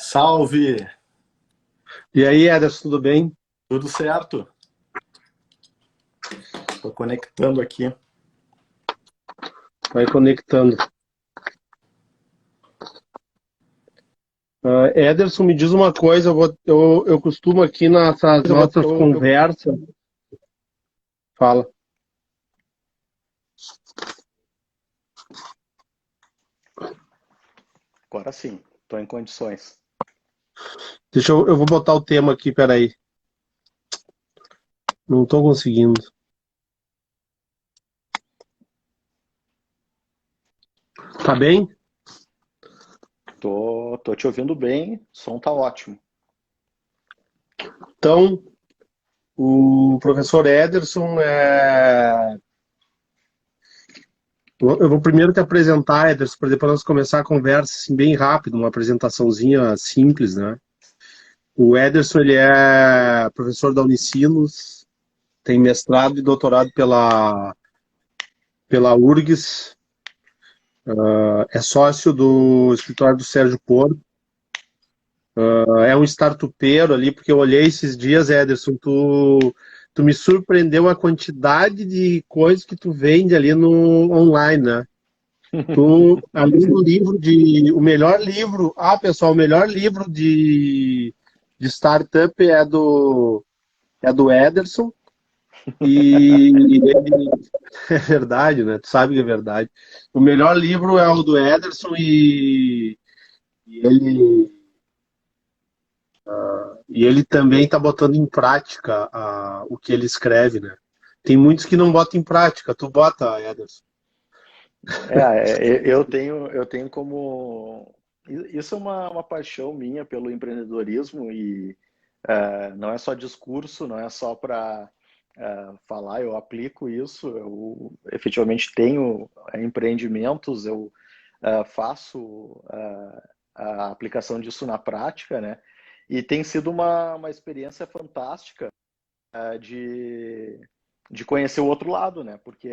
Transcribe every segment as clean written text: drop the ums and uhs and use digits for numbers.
Salve! E aí, Ederson, tudo bem? Tudo certo? Estou conectando aqui. Vai conectando. Ederson, me diz uma coisa, eu costumo aqui nessas nossas conversas, fala. Agora sim, estou em condições. Eu vou botar o tema aqui, peraí. Não estou conseguindo. Tá bem? Tô te ouvindo bem, o som tá ótimo. Então, o professor Ederson eu vou primeiro te apresentar, Ederson, para depois nós começar a conversa assim, bem rápido, uma apresentaçãozinha simples, né? O Ederson, ele é professor da Unicinos, tem mestrado e doutorado pela URGS, é sócio do escritório do Sérgio Porto, é um startupeiro ali, porque eu olhei esses dias, Ederson, tu me surpreendeu a quantidade de coisas que tu vende ali no online, né? Tu, além do livro o melhor livro, pessoal, o melhor livro de startup é do Ederson, e ele, é verdade, né? Tu sabe que é verdade. O melhor livro é o do Ederson e ele também está botando em prática o que ele escreve, né? Tem muitos que não botam em prática. Tu bota, Ederson. Eu tenho como. Isso é uma paixão minha pelo empreendedorismo e não é só discurso, não é só para falar, eu aplico isso, eu efetivamente tenho empreendimentos, eu faço a aplicação disso na prática, né? E tem sido uma experiência fantástica de, de conhecer o outro lado, né? Porque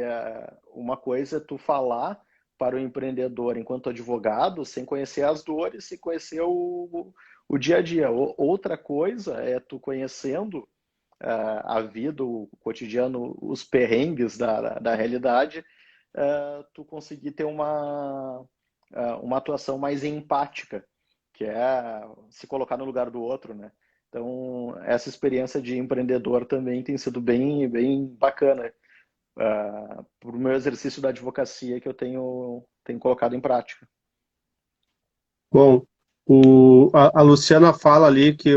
uma coisa é tu falar para o empreendedor enquanto advogado, sem conhecer as dores, sem conhecer o dia a dia. Outra coisa é tu conhecendo a vida, o cotidiano, os perrengues da realidade, tu conseguir ter uma atuação mais empática, que é se colocar no lugar do outro, né? Então, essa experiência de empreendedor também tem sido bem, bem bacana para o meu exercício da advocacia que eu tenho colocado em prática. Bom, a Luciana fala ali que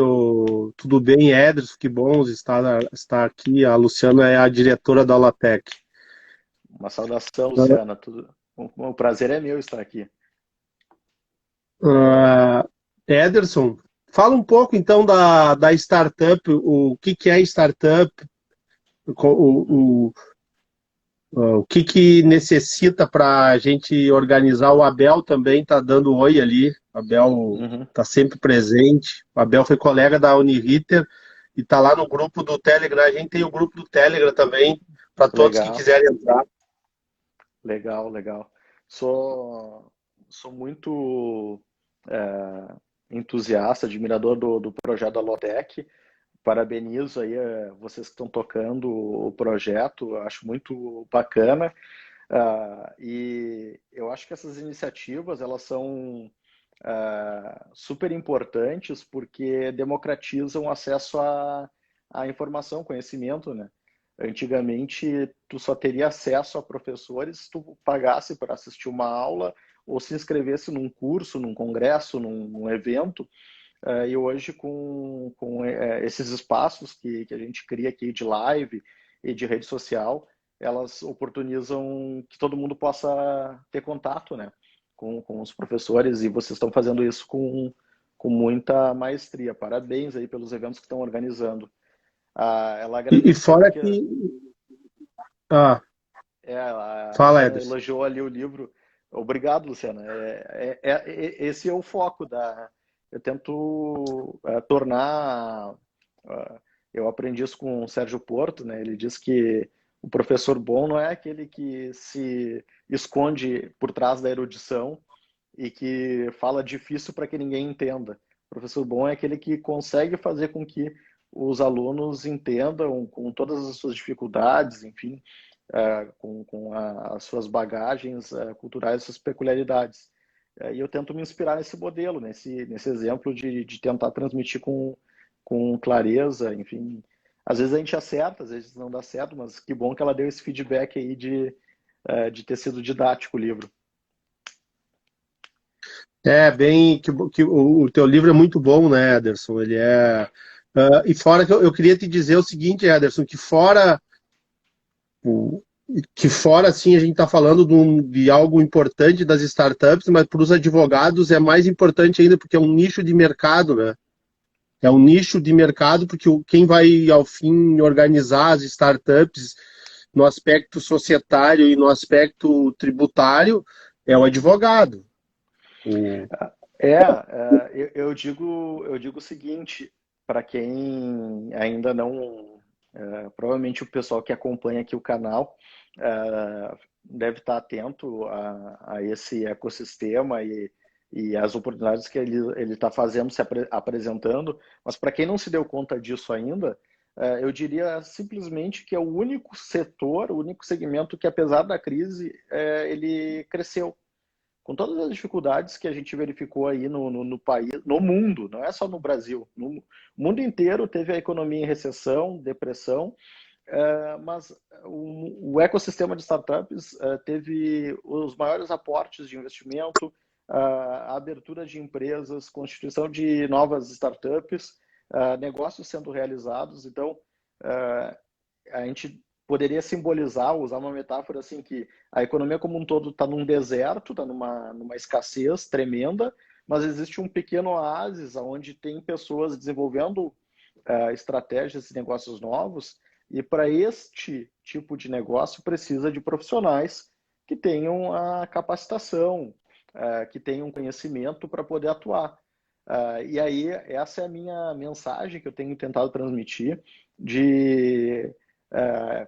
tudo bem, Ederson, que bom estar aqui. A Luciana é a diretora da Alatec. Uma saudação, Luciana. O prazer é meu estar aqui. Ederson, fala um pouco então da startup, o que é startup, o, o que necessita para a gente organizar. O Abel também está dando oi ali, o Abel Uhum. está sempre presente. O Abel foi colega da Uniriter e está lá no grupo do Telegram. A gente tem o grupo do Telegram também, para todos que Legal, quiserem entrar. legal, legal. Sou muito entusiasta, admirador do projeto da Lotec. Parabenizo aí vocês que estão tocando o projeto, eu acho muito bacana. E eu acho que essas iniciativas elas são super importantes porque democratizam o acesso à informação, conhecimento, né? Antigamente, tu só teria acesso a professores se tu pagasse para assistir uma aula ou se inscrevesse num curso, num congresso, num evento. E hoje, com esses espaços que a gente cria aqui de live e de rede social, elas oportunizam que todo mundo possa ter contato, né, com os professores, e vocês estão fazendo isso com muita maestria. Parabéns aí pelos eventos que estão organizando. Ela E agradeceu fora porque que. Ah, a fala, Luciana Ederson. elogiou ali o livro. Obrigado, Luciana. Esse é o foco da. Eu tento tornar. Eu aprendi isso com o Sérgio Porto, né? Ele diz que o professor bom não é aquele que se esconde por trás da erudição e que fala difícil para que ninguém entenda, Professor bom é aquele que consegue fazer com que os alunos entendam com todas as suas dificuldades, enfim, as suas bagagens culturais, suas peculiaridades. E eu tento me inspirar nesse modelo, nesse exemplo de tentar transmitir com clareza, enfim. Às vezes a gente acerta, às vezes não dá certo, mas que bom que ela deu esse feedback aí de ter sido didático o livro. Bem que o teu livro é muito bom, né, Ederson? Ele é. E fora que eu queria te dizer o seguinte, Ederson, o- que fora assim a gente está falando de algo importante das startups, mas para os advogados é mais importante ainda porque é um nicho de mercado, né? É um nicho de mercado porque quem vai ao fim organizar as startups no aspecto societário e no aspecto tributário é o advogado. O... Eu digo o seguinte, para quem ainda não, provavelmente o pessoal que acompanha aqui o canal deve estar atento a esse ecossistema e as oportunidades que ele está fazendo, apresentando, mas para quem não se deu conta disso ainda, eu diria simplesmente que é o único setor, o único segmento que, apesar da crise, ele cresceu com todas as dificuldades que a gente verificou aí no país, no mundo, não é só no Brasil, no mundo inteiro teve a economia em recessão, depressão, mas o ecossistema de startups teve os maiores aportes de investimento, a abertura de empresas, constituição de novas startups, negócios sendo realizados. Então, a gente poderia simbolizar, usar uma metáfora assim, que a economia como um todo está num deserto, está numa escassez tremenda, mas existe um pequeno oásis onde tem pessoas desenvolvendo estratégias e negócios novos, e para este tipo de negócio precisa de profissionais que tenham a capacitação, que tenham conhecimento para poder atuar. E aí, essa é a minha mensagem que eu tenho tentado transmitir, de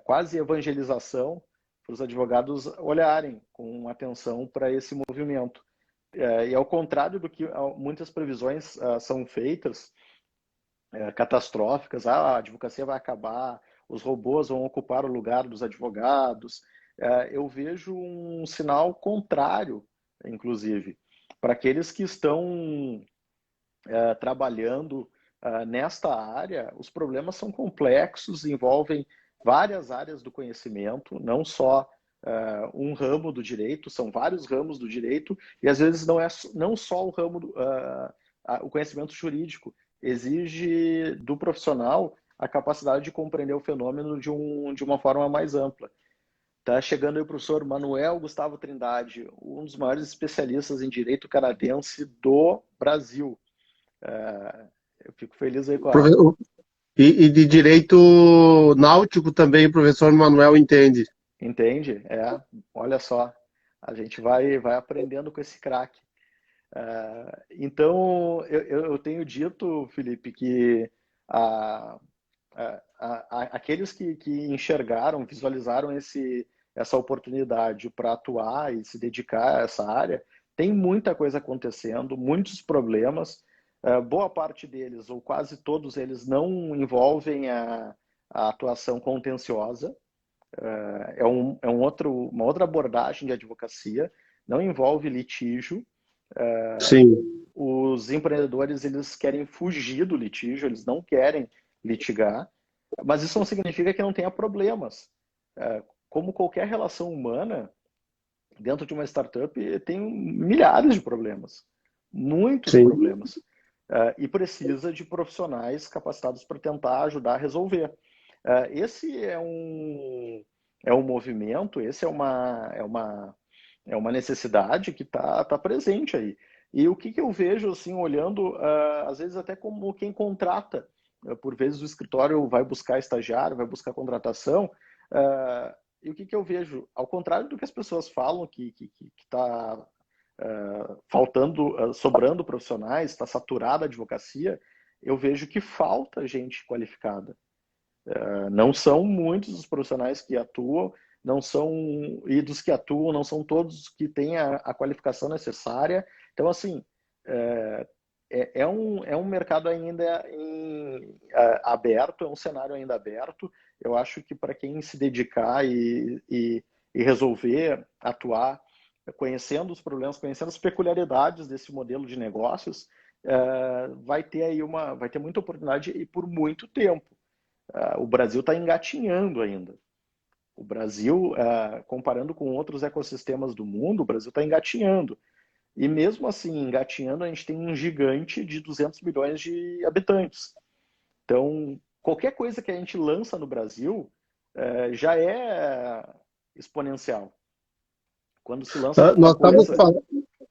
quase evangelização, para os advogados olharem com atenção para esse movimento. E ao contrário do que muitas previsões são feitas, catastróficas, a advocacia vai acabar, os robôs vão ocupar o lugar dos advogados, eu vejo um sinal contrário, inclusive, para aqueles que estão trabalhando nesta área. Os problemas são complexos, envolvem várias áreas do conhecimento, não só um ramo do direito, são vários ramos do direito, e às vezes não só o ramo o conhecimento jurídico, exige do profissional a capacidade de compreender o fenômeno de uma forma mais ampla. Tá chegando aí o professor Manuel Gustavo Trindade, um dos maiores especialistas em direito canadense do Brasil. Eu fico feliz aí com a. E de direito náutico também o professor Manuel entende. Entende? Olha só, a gente vai aprendendo com esse craque. Então, eu tenho dito, Felipe, que a, aqueles que enxergaram, visualizaram essa oportunidade para atuar e se dedicar a essa área, tem muita coisa acontecendo, muitos problemas. Boa parte deles, ou quase todos eles, não envolvem a atuação contenciosa. Uma outra abordagem de advocacia, não envolve litígio. Sim. Os empreendedores, eles querem fugir do litígio, eles não querem litigar, mas isso não significa que não tenha problemas. Como qualquer relação humana, dentro de uma startup tem milhares de problemas, muitos Sim. problemas, e precisa de profissionais capacitados para tentar ajudar a resolver. Esse é um movimento, esse é uma necessidade que tá presente aí. E o que eu vejo, assim, olhando, às vezes até como quem contrata, por vezes o escritório vai buscar estagiário, vai buscar contratação, e o que eu vejo? Ao contrário do que as pessoas falam, que está faltando, sobrando profissionais, está saturada a advocacia, eu vejo que falta gente qualificada. Não são muitos os profissionais que atuam, não são, e dos que atuam, não são todos que têm a qualificação necessária. Então, assim, é um mercado ainda aberto, é um cenário ainda aberto. Eu acho que para quem se dedicar e resolver atuar, conhecendo os problemas, conhecendo as peculiaridades desse modelo de negócios, vai ter muita oportunidade e por muito tempo. O Brasil está engatinhando ainda. O Brasil, comparando com outros ecossistemas do mundo, o Brasil está engatinhando. E mesmo assim, engatinhando, a gente tem um gigante de 200 milhões de habitantes. Então, qualquer coisa que a gente lança no Brasil já é exponencial. Quando se lança Ah, alguma coisa.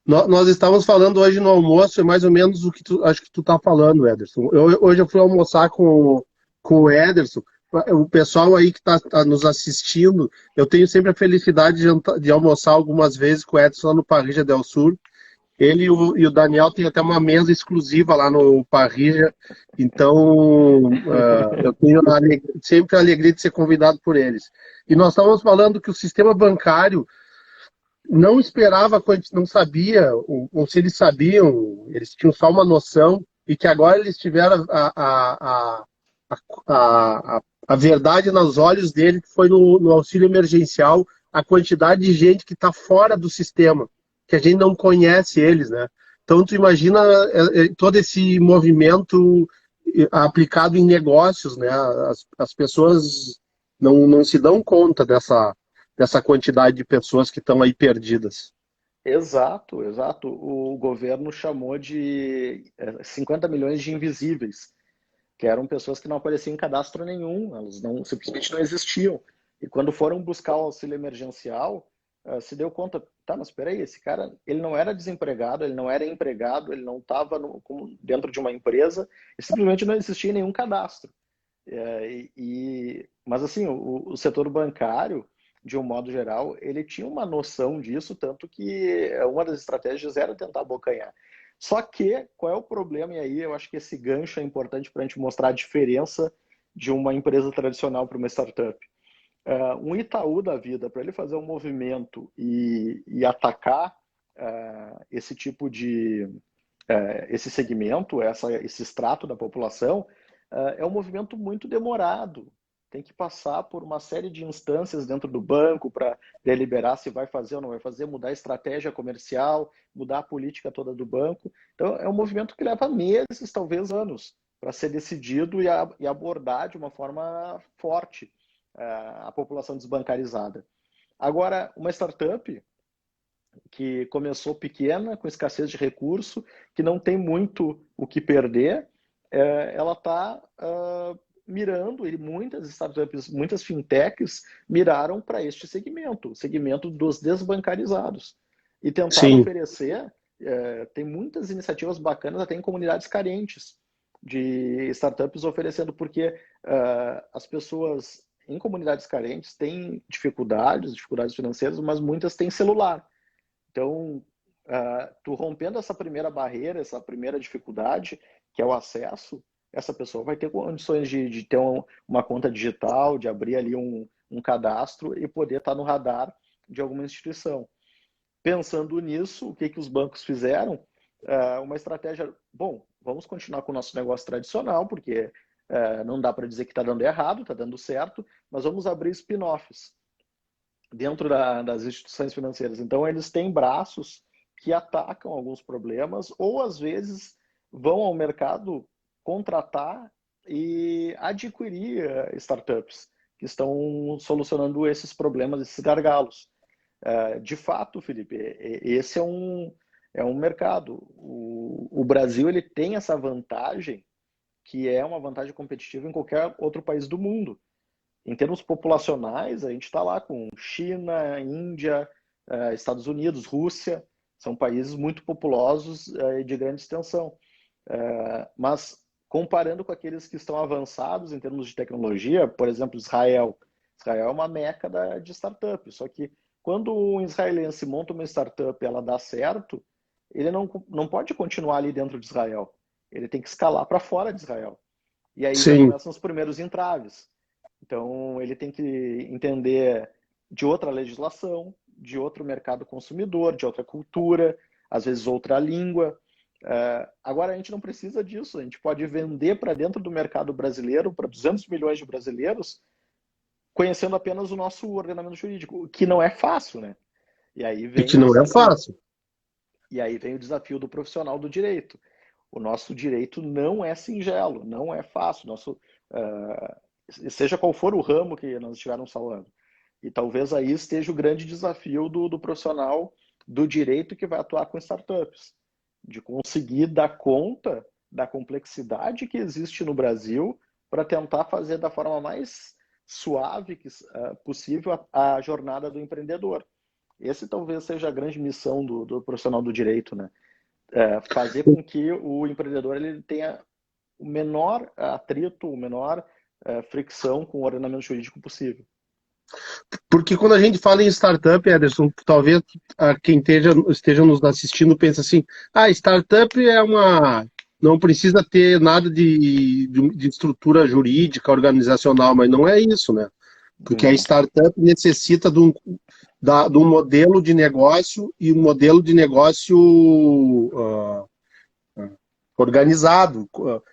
nós estávamos falando hoje no almoço, é mais ou menos o que acho que tu está falando, Ederson. Hoje eu fui almoçar com o Ederson. O pessoal aí que está nos assistindo, eu tenho sempre a felicidade de almoçar algumas vezes com o Ederson lá no Parrilla del Sur. Ele e o Daniel têm até uma mesa exclusiva lá no Parrilla, então eu tenho sempre a alegria de ser convidado por eles. E nós estávamos falando que o sistema bancário não esperava, não sabia, ou se eles sabiam, eles tinham só uma noção, e que agora eles tiveram a verdade nos olhos dele, que foi no auxílio emergencial, a quantidade de gente que está fora do sistema, que a gente não conhece eles, né? Então, tu imagina todo esse movimento aplicado em negócios, né? As pessoas não se dão conta dessa quantidade de pessoas que estão aí perdidas. Exato, exato. O governo chamou de 50 milhões de invisíveis, que eram pessoas que não apareciam em cadastro nenhum, elas não, simplesmente não existiam. E quando foram buscar o auxílio emergencial, se deu conta, tá, mas espera aí, esse cara, ele não era desempregado, ele não era empregado, ele não estava dentro de uma empresa, e simplesmente não existia nenhum cadastro. Mas assim, o setor bancário, de um modo geral, ele tinha uma noção disso, tanto que uma das estratégias era tentar abocanhar. Só que, qual é o problema? E aí eu acho que esse gancho é importante para a gente mostrar a diferença de uma empresa tradicional para uma startup. Um Itaú da vida, para ele fazer um movimento e atacar esse tipo de esse segmento, esse extrato da população, é um movimento muito demorado. Tem que passar por uma série de instâncias dentro do banco para deliberar se vai fazer ou não vai fazer, mudar a estratégia comercial, mudar a política toda do banco. Então, é um movimento que leva meses, talvez anos, para ser decidido e abordar de uma forma forte a população desbancarizada. Agora, uma startup que começou pequena, com escassez de recurso, que não tem muito o que perder, ela está mirando, e muitas startups, muitas fintechs miraram para este segmento, o segmento dos desbancarizados. E tentaram Sim, oferecer, tem muitas iniciativas bacanas até em comunidades carentes, de startups oferecendo, porque as pessoas em comunidades carentes têm dificuldades financeiras, mas muitas têm celular. Então, tu rompendo essa primeira barreira, essa primeira dificuldade, que é o acesso, essa pessoa vai ter condições de ter uma conta digital, de abrir ali um cadastro e poder estar no radar de alguma instituição. Pensando nisso, o que, que os bancos fizeram? Uma estratégia, bom, vamos continuar com o nosso negócio tradicional, porque não dá para dizer que está dando errado, está dando certo, mas vamos abrir spin-offs dentro das instituições financeiras. Então, eles têm braços que atacam alguns problemas ou, às vezes, vão ao mercado contratar e adquirir startups que estão solucionando esses problemas, esses gargalos. De fato, Felipe, esse é um mercado. O Brasil ele tem essa vantagem, que é uma vantagem competitiva em qualquer outro país do mundo. Em termos populacionais, a gente está lá com China, Índia, Estados Unidos, Rússia, são países muito populosos e de grande extensão. Mas comparando com aqueles que estão avançados em termos de tecnologia, por exemplo, Israel. Israel é uma meca de startup, só que quando um israelense monta uma startup e ela dá certo, ele não pode continuar ali dentro de Israel. Ele tem que escalar para fora de Israel. E aí já sim. começam os primeiros entraves. Então, ele tem que entender de outra legislação, de outro mercado consumidor, de outra cultura, às vezes outra língua. Agora a gente não precisa disso, a gente pode vender para dentro do mercado brasileiro, para 200 milhões de brasileiros, conhecendo apenas o nosso ordenamento jurídico, o que não é fácil, né? E aí E vem que o não é desafio. fácil. E aí vem o desafio do profissional do direito. O nosso direito não é singelo, não é fácil. Seja qual for o ramo que nós estivermos falando. E talvez aí esteja o grande desafio do profissional do direito que vai atuar com startups, de conseguir dar conta da complexidade que existe no Brasil para tentar fazer da forma mais suave possível a jornada do empreendedor. Esse talvez seja a grande missão do profissional do direito, né? Fazer com que o empreendedor ele tenha o menor atrito, o menor fricção com o ordenamento jurídico possível. Porque quando a gente fala em startup, Ederson, talvez quem esteja nos assistindo pense assim, startup é uma... não precisa ter nada de estrutura jurídica, organizacional, mas não é isso, né? Porque a Não. startup necessita de um modelo de negócio e um modelo de negócio organizado.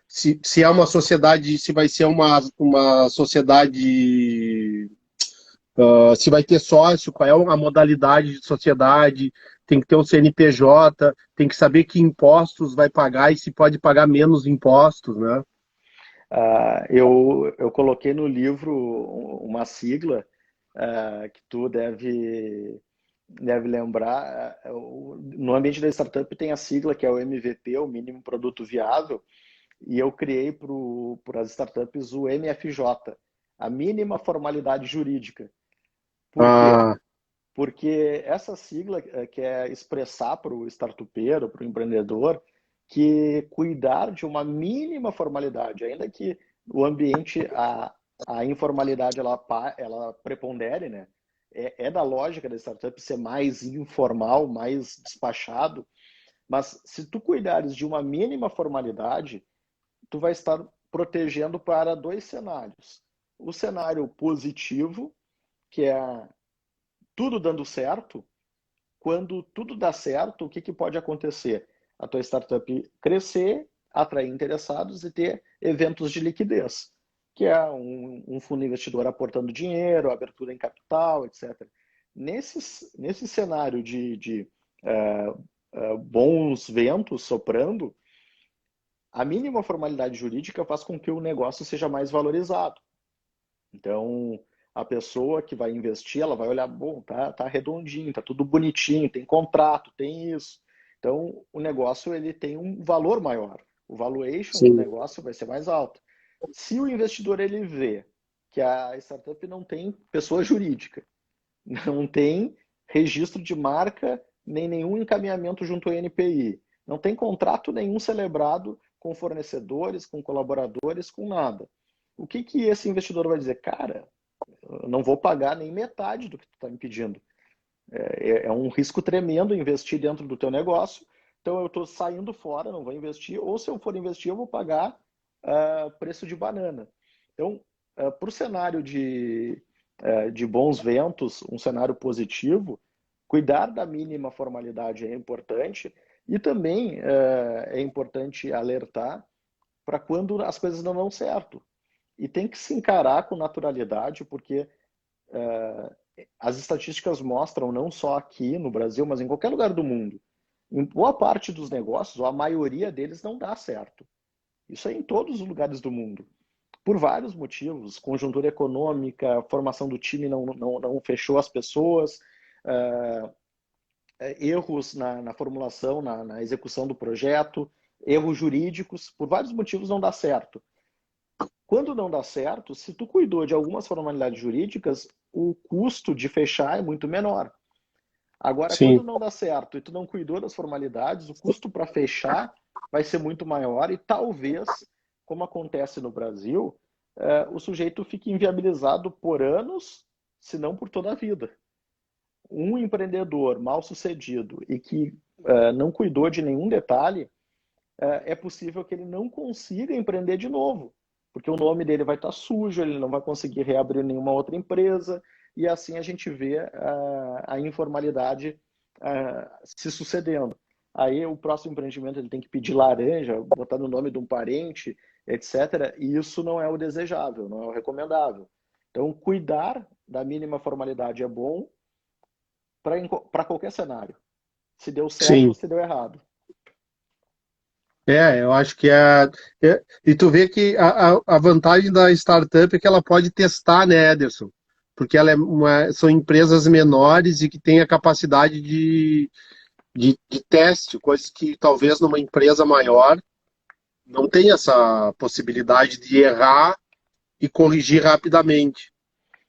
Se é uma sociedade, se vai ser uma sociedade, se vai ter sócio, qual é a modalidade de sociedade, tem que ter um CNPJ, tem que saber que impostos vai pagar e se pode pagar menos impostos, né? Eu coloquei no livro uma sigla que tu deve lembrar. No ambiente da startup tem a sigla que é o MVP, o mínimo produto viável, e eu criei para as startups o MFJ, a mínima formalidade jurídica. Por quê? Ah, Porque essa sigla quer expressar para o startupeiro, para o empreendedor, que cuidar de uma mínima formalidade, ainda que o ambiente, a informalidade, ela prepondere, né? É da lógica da startup ser mais informal, mais despachado, mas se tu cuidares de uma mínima formalidade, tu vai estar protegendo para dois cenários. O cenário positivo, que é tudo dando certo. Quando tudo dá certo, o que pode acontecer? A tua startup crescer, atrair interessados e ter eventos de liquidez, que é um fundo investidor aportando dinheiro, abertura em capital, etc. Nesse cenário de bons ventos soprando, a mínima formalidade jurídica faz com que o negócio seja mais valorizado. Então, a pessoa que vai investir, ela vai olhar, bom, tá redondinho, tá tudo bonitinho, tem contrato, tem isso. Então, o negócio ele tem um valor maior. O valuation do sim. negócio vai ser mais alto. Se o investidor ele vê que a startup não tem pessoa jurídica, não tem registro de marca, nem nenhum encaminhamento junto ao NPI, não tem contrato nenhum celebrado com fornecedores, com colaboradores, com nada. O que esse investidor vai dizer? Cara, eu não vou pagar nem metade do que tu está me pedindo. É um risco tremendo investir dentro do teu negócio, então eu estou saindo fora, não vou investir, ou se eu for investir, eu vou pagar preço de banana. Então, para o cenário de bons ventos, um cenário positivo, cuidar da mínima formalidade é importante e também é importante alertar para quando as coisas não dão certo. E tem que se encarar com naturalidade, porque as estatísticas mostram, não só aqui no Brasil, mas em qualquer lugar do mundo, em boa parte dos negócios, ou a maioria deles, não dá certo. Isso é em todos os lugares do mundo. Por vários motivos, conjuntura econômica, formação do time não fechou as pessoas, erros na formulação, na execução do projeto, erros jurídicos, por vários motivos não dá certo. Quando não dá certo, se tu cuidou de algumas formalidades jurídicas, o custo de fechar é muito menor. Agora, quando Sim. não dá certo e tu não cuidou das formalidades, o custo para fechar vai ser muito maior e talvez, como acontece no Brasil, o sujeito fique inviabilizado por anos, se não por toda a vida. Um empreendedor mal sucedido e que não cuidou de nenhum detalhe, é possível que ele não consiga empreender de novo, porque o nome dele vai estar sujo, ele não vai conseguir reabrir nenhuma outra empresa, e assim a gente vê a informalidade se sucedendo. aí o próximo empreendimento ele tem que pedir laranja, botar no nome de um parente, etc. E isso não é o desejável, não é o recomendável. Então, cuidar da mínima formalidade é bom para qualquer cenário. Se deu certo ou Sim. se deu errado. Eu acho que e tu vê que a vantagem da startup é que ela pode testar, né, Ederson? Porque são empresas menores e que têm a capacidade de teste, coisas que talvez numa empresa maior não tenha essa possibilidade de errar e corrigir rapidamente.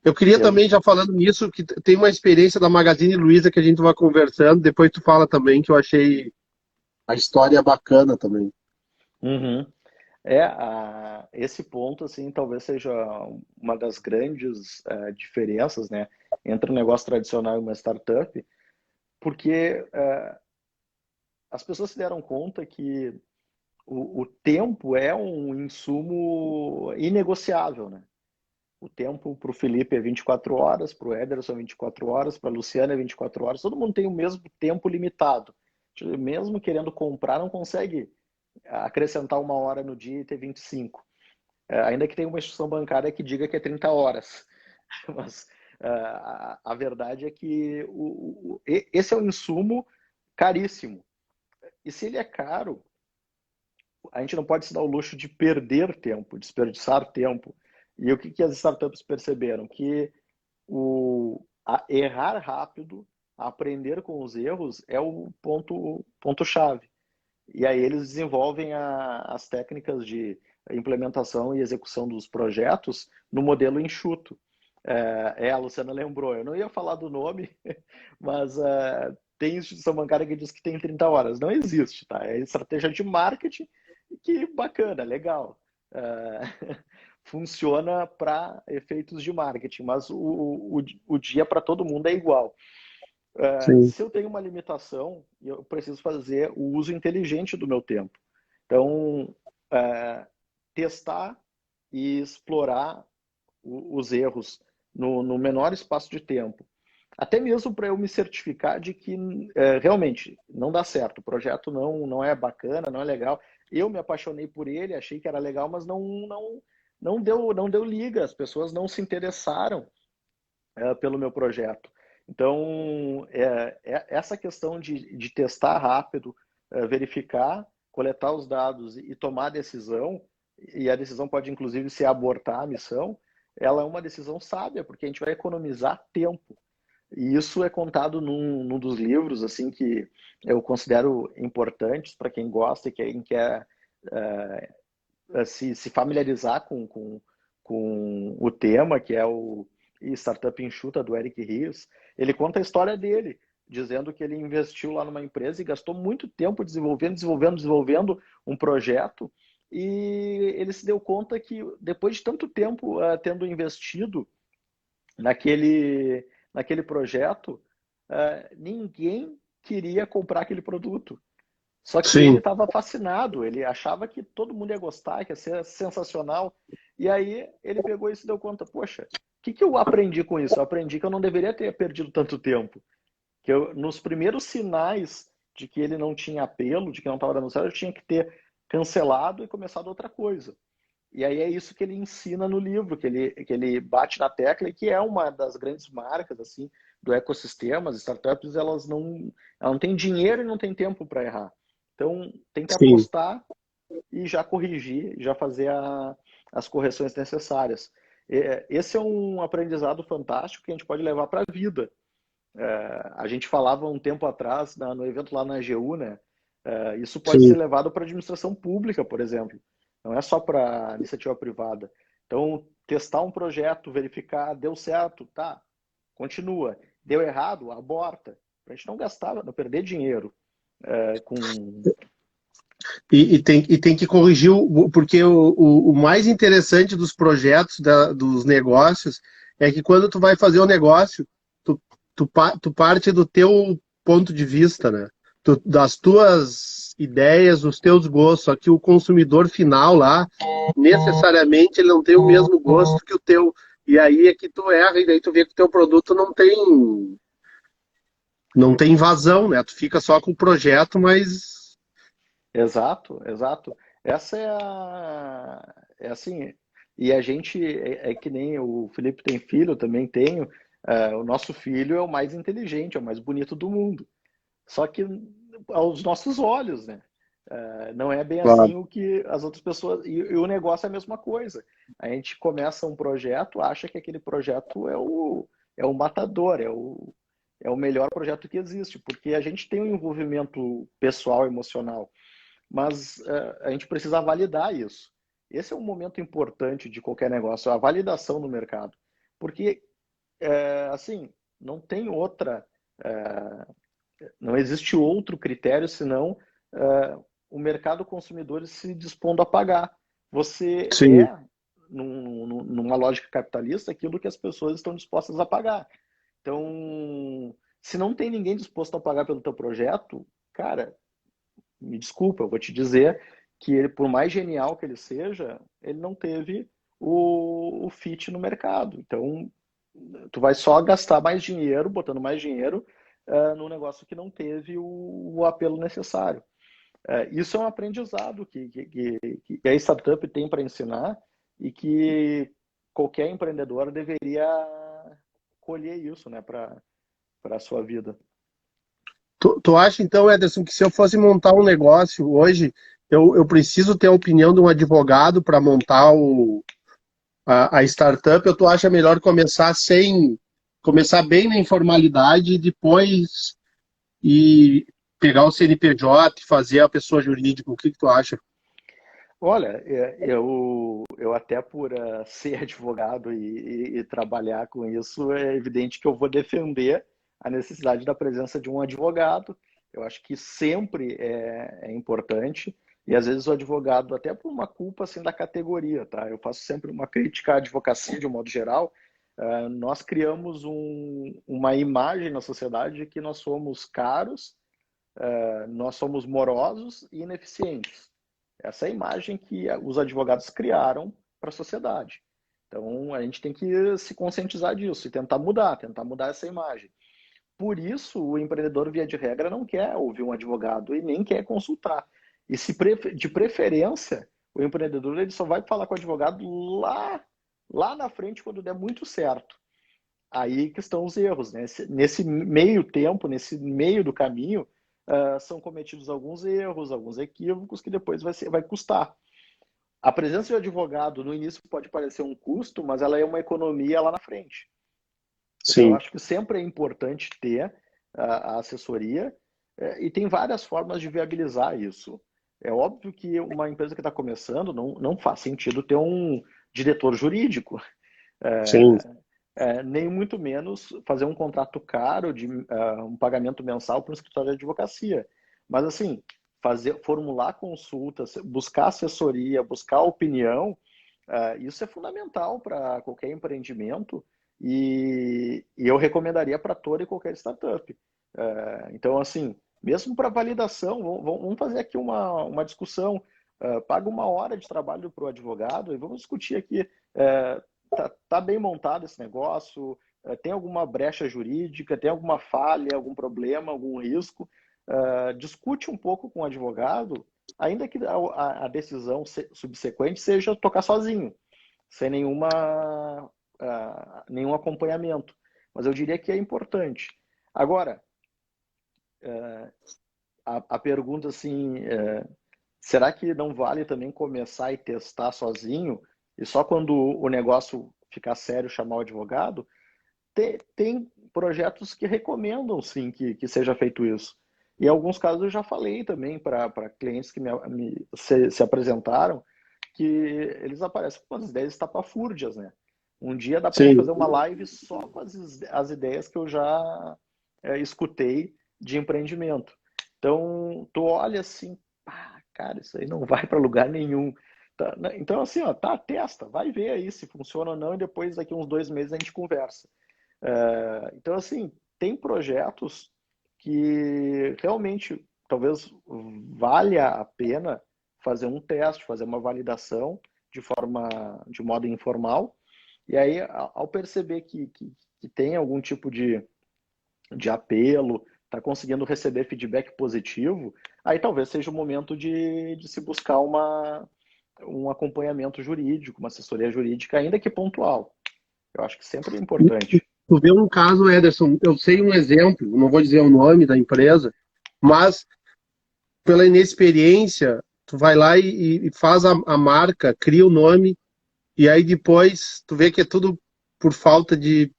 Eu queria Eu, também, já falando nisso, que tem uma experiência da Magazine Luiza que a gente vai conversando, depois tu fala também, que eu achei a história bacana também. Uhum. Esse ponto, assim, talvez seja uma das grandes diferenças, né, entre um negócio tradicional e uma startup, porque as pessoas se deram conta que o tempo é um insumo inegociável, né? O tempo para o Felipe é 24 horas, para o Ederson é 24 horas, para a Luciana é 24 horas, todo mundo tem o mesmo tempo limitado. Mesmo querendo comprar, não consegue acrescentar uma hora no dia e ter 25. Ainda que tenha uma instituição bancária que diga que é 30 horas. Mas a verdade é que esse é um insumo caríssimo. E se ele é caro, a gente não pode se dar o luxo de perder tempo, desperdiçar tempo. E o que as startups perceberam? Que errar rápido, aprender com os erros é o ponto-chave. E aí eles desenvolvem as técnicas de implementação e execução dos projetos no modelo enxuto. A Luciana lembrou, eu não ia falar do nome, mas tem instituição bancária que diz que tem 30 horas. Não existe, tá? É estratégia de marketing que bacana, legal. Funciona para efeitos de marketing, mas o dia para todo mundo é igual. Sim, Se eu tenho uma limitação, eu preciso fazer o uso inteligente do meu tempo. Então, testar e explorar os erros no menor espaço de tempo. Até mesmo para eu me certificar de que realmente não dá certo, o projeto não é bacana, não é legal. Eu me apaixonei por ele, achei que era legal, mas não deu liga, as pessoas não se interessaram pelo meu projeto. Então, essa questão de testar rápido, verificar, coletar os dados e tomar a decisão, e a decisão pode inclusive ser abortar a missão, ela é uma decisão sábia, porque a gente vai economizar tempo. E isso é contado num dos livros assim que eu considero importantes para quem gosta e quem quer se familiarizar com o tema, que é o Startup Enxuta, do Eric Rios. Ele conta a história dele, dizendo que ele investiu lá numa empresa e gastou muito tempo desenvolvendo um projeto, e ele se deu conta que depois de tanto tempo tendo investido naquele projeto, ninguém queria comprar aquele produto. Só que ele sim, estava fascinado, ele achava que todo mundo ia gostar, que ia ser sensacional. E aí ele pegou e se deu conta, poxa, o que eu aprendi com isso? Eu aprendi que eu não deveria ter perdido tanto tempo. Que nos primeiros sinais de que ele não tinha apelo, de que não estava dando certo, eu tinha que ter cancelado e começado outra coisa. E aí é isso que ele ensina no livro, que ele bate na tecla e que é uma das grandes marcas assim do ecossistema. As startups elas não têm dinheiro e não têm tempo para errar. Então tem que sim. apostar e já corrigir, já fazer as correções necessárias. Esse é um aprendizado fantástico que a gente pode levar para a vida. A gente falava um tempo atrás no evento lá na AGU, né? Isso pode ser Sim. levado para a administração pública, por exemplo. Não é só para iniciativa privada. Então, testar um projeto, verificar, deu certo, tá, continua. Deu errado, aborta. Para a gente não gastar, não perder dinheiro com. E tem que corrigir, porque o mais interessante dos projetos, dos negócios, é que quando tu vai fazer o negócio, tu parte do teu ponto de vista, né? Das tuas ideias, dos teus gostos, só que o consumidor final lá, necessariamente, ele não tem o mesmo gosto que o teu. E aí é que tu erra, e daí tu vê que o teu produto não tem invasão, né? Tu fica só com o projeto, mas Exato, exato. Essa é assim, e a gente é que nem o Felipe tem filho, eu também tenho. O nosso filho é o mais inteligente, é o mais bonito do mundo. Só que aos nossos olhos, né? Não é bem claro. assim o que as outras pessoas. E o negócio é a mesma coisa. A gente começa um projeto, acha que aquele projeto é o matador, é o melhor projeto que existe, porque a gente tem um envolvimento pessoal, emocional, mas a gente precisa validar isso. Esse é um momento importante de qualquer negócio, a validação no mercado. Porque, assim, não tem outra. é, não existe outro critério senão o mercado consumidor se dispondo a pagar. Você Sim. numa lógica capitalista, aquilo que as pessoas estão dispostas a pagar. Então, se não tem ninguém disposto a pagar pelo teu projeto, cara, me desculpa, eu vou te dizer que ele, por mais genial que ele seja, ele não teve o fit no mercado. Então, tu vai só gastar mais dinheiro, botando mais dinheiro num negócio que não teve o apelo necessário. Isso é um aprendizado que a startup tem para ensinar e que qualquer empreendedor deveria colher isso, né, para a sua vida. Tu acha, então, Ederson, que se eu fosse montar um negócio hoje, eu preciso ter a opinião de um advogado para montar a startup, ou tu acha melhor começar bem na informalidade e depois e pegar o CNPJ e fazer a pessoa jurídica? O que que tu acha? Olha, eu até por ser advogado e trabalhar com isso, é evidente que eu vou defender a necessidade da presença de um advogado. Eu acho que sempre é importante, e às vezes o advogado, até por uma culpa assim, da categoria, tá? Eu faço sempre uma crítica à advocacia de um modo geral. Nós criamos uma imagem na sociedade de que nós somos caros, nós somos morosos e ineficientes. Essa é a imagem que os advogados criaram para a sociedade. Então, a gente tem que se conscientizar disso e tentar mudar essa imagem. Por isso, o empreendedor, via de regra, não quer ouvir um advogado e nem quer consultar. E se de preferência, o empreendedor ele só vai falar com o advogado lá na frente, quando der muito certo. Aí que estão os erros, né? Nesse meio tempo, nesse meio do caminho, são cometidos alguns erros, alguns equívocos que depois vai custar. A presença de um advogado no início pode parecer um custo, mas ela é uma economia lá na frente. Então, eu Sim, acho que sempre é importante ter a assessoria e tem várias formas de viabilizar isso. É óbvio que uma empresa que está começando não faz sentido ter um diretor jurídico. sim. Nem muito menos fazer um contrato caro de um pagamento mensal para um escritório de advocacia. Mas assim, formular consultas, buscar assessoria, buscar opinião, isso é fundamental para qualquer empreendimento e eu recomendaria para toda e qualquer startup. Então, assim, mesmo para validação, vamos fazer aqui uma discussão. Paga uma hora de trabalho para o advogado e vamos discutir aqui. Tá bem montado esse negócio? Tem alguma brecha jurídica? Tem alguma falha, algum problema, algum risco? Discute um pouco com o advogado, ainda que a decisão subsequente seja tocar sozinho, sem nenhum acompanhamento. Mas eu diria que é importante. Agora, a pergunta assim, será que não vale também começar e testar sozinho e só quando o negócio ficar sério chamar o advogado? Tem projetos que recomendam sim que seja feito isso. E em alguns casos eu já falei também para clientes que se apresentaram que eles aparecem com as ideias estapafúrdias, né? Um dia dá para a gente Sim. fazer uma live só com as ideias que eu já escutei de empreendimento. Então, tu olha assim, cara, isso aí não vai para lugar nenhum. Tá, né? Então, assim, ó, testa, vai ver aí se funciona ou não, e depois, daqui uns 2 meses, a gente conversa. Então, assim, tem projetos que realmente talvez valha a pena fazer um teste, fazer uma validação de modo informal, e aí, ao perceber que tem algum tipo de apelo, está conseguindo receber feedback positivo, aí talvez seja o momento de se buscar um acompanhamento jurídico, uma assessoria jurídica, ainda que pontual. Eu acho que sempre é importante. Tu vê um caso, Ederson, eu sei um exemplo, não vou dizer o nome da empresa, mas pela inexperiência, tu vai lá e faz a marca, cria o nome, e aí depois tu vê que é tudo por falta de.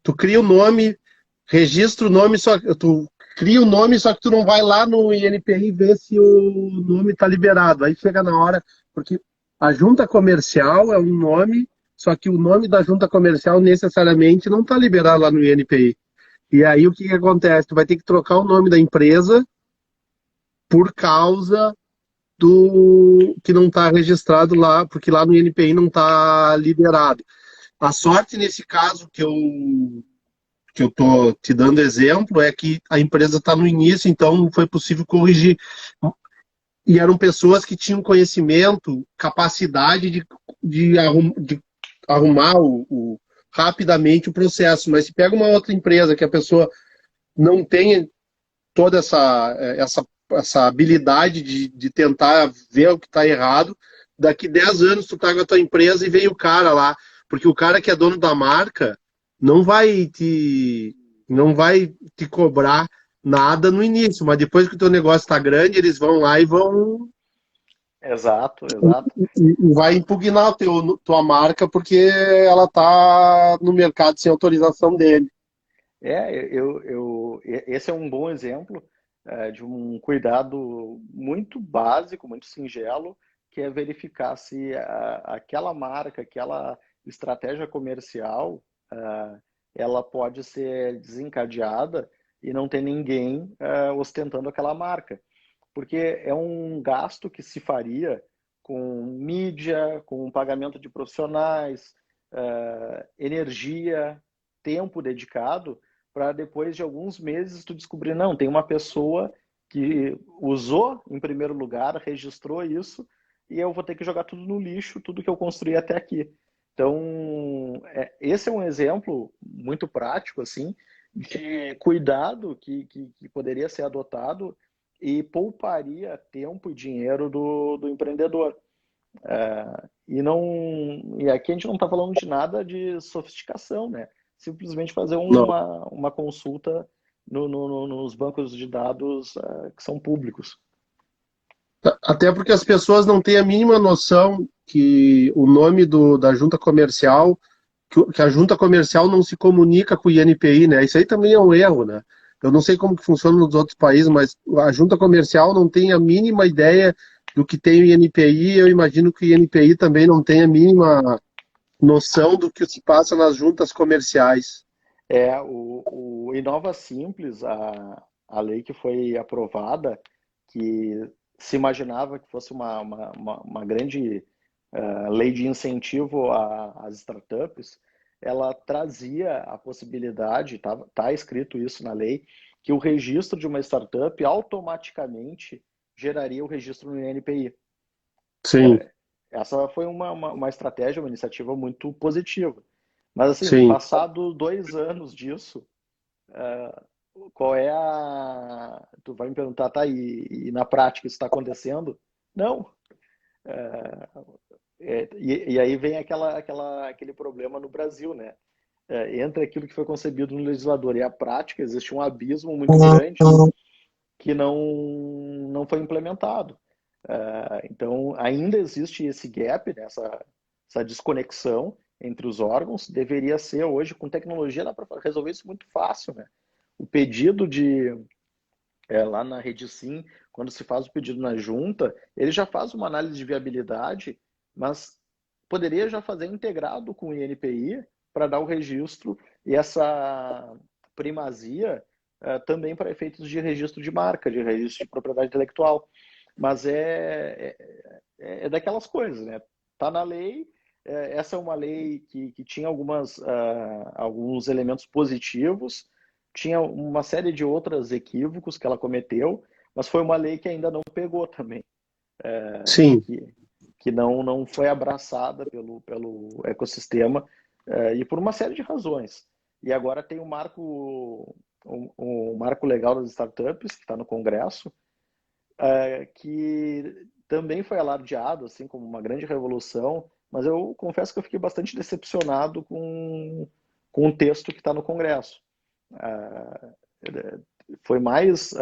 Tu cria o nome, registra o nome, só tu cria o nome, só que tu não vai lá no INPI ver se o nome está liberado. Aí chega na hora, porque a junta comercial é um nome, só que o nome da junta comercial necessariamente não está liberado lá no INPI. E aí o que que acontece? Tu vai ter que trocar o nome da empresa por causa do que não está registrado lá, porque lá no INPI não está liberado. A sorte nesse caso que eu tô te dando exemplo é que a empresa está no início, então foi possível corrigir. E eram pessoas que tinham conhecimento, capacidade de arrumar rapidamente o processo. Mas se pega uma outra empresa que a pessoa não tem toda essa habilidade de tentar ver o que está errado, daqui 10 anos tu tá com a tua empresa e vem o cara lá, porque o cara que é dono da marca não vai te não vai te cobrar nada no início, mas depois que o teu negócio está grande, eles vão lá e vão Exato, exato. e vai impugnar tua marca porque ela está no mercado sem autorização dele. Esse é um bom exemplo de um cuidado muito básico, muito singelo, que é verificar se aquela marca, aquela estratégia comercial, ela pode ser desencadeada e não ter ninguém ostentando aquela marca. Porque é um gasto que se faria com mídia, com pagamento de profissionais, energia, tempo dedicado, para depois de alguns meses tu descobrir, não, tem uma pessoa que usou em primeiro lugar, registrou isso, e eu vou ter que jogar tudo no lixo, tudo que eu construí até aqui. Então, esse é um exemplo muito prático, assim, de cuidado que poderia ser adotado e pouparia tempo e dinheiro do empreendedor. E aqui a gente não está falando de nada de sofisticação, né? Simplesmente fazer Não. uma consulta nos bancos de dados que são públicos. Até porque as pessoas não têm a mínima noção que o nome da junta comercial, que a junta comercial não se comunica com o INPI, né? Isso aí também é um erro, né? Eu não sei como que funciona nos outros países, mas a junta comercial não tem a mínima ideia do que tem o INPI. Eu imagino que o INPI também não tem a mínima noção do que se passa nas juntas comerciais. O Inova Simples, a lei que foi aprovada, que se imaginava que fosse uma grande lei de incentivo às startups, ela trazia a possibilidade, tá escrito isso na lei, que o registro de uma startup automaticamente geraria o registro no INPI. Sim, Essa foi uma estratégia, uma iniciativa muito positiva. Mas, assim, sim. passado 2 anos disso, qual é a. Tu vai me perguntar, tá, e na prática isso está acontecendo? Não. E aí vem aquele problema no Brasil, né? Entre aquilo que foi concebido no legislador e a prática, existe um abismo muito grande que não foi implementado. Então, ainda existe esse gap, né, essa desconexão entre os órgãos. Deveria ser hoje, com tecnologia, dá para resolver isso muito fácil, né? O pedido lá na Rede Sim, quando se faz o pedido na junta, ele já faz uma análise de viabilidade, mas poderia já fazer integrado com o INPI para dar o registro e essa primazia também para efeitos de registro de marca, de registro de propriedade intelectual. Mas é daquelas coisas, né? Tá na lei. Essa é uma lei que tinha alguns elementos positivos, tinha uma série de outros equívocos que ela cometeu, mas foi uma lei que ainda não pegou também, Sim. que não foi abraçada pelo ecossistema, e por uma série de razões. E agora tem o marco o Marco Legal das Startups, que está no Congresso, que também foi alardeado assim como uma grande revolução, mas eu confesso que eu fiquei bastante decepcionado com o texto que está no Congresso. Uh, Foi mais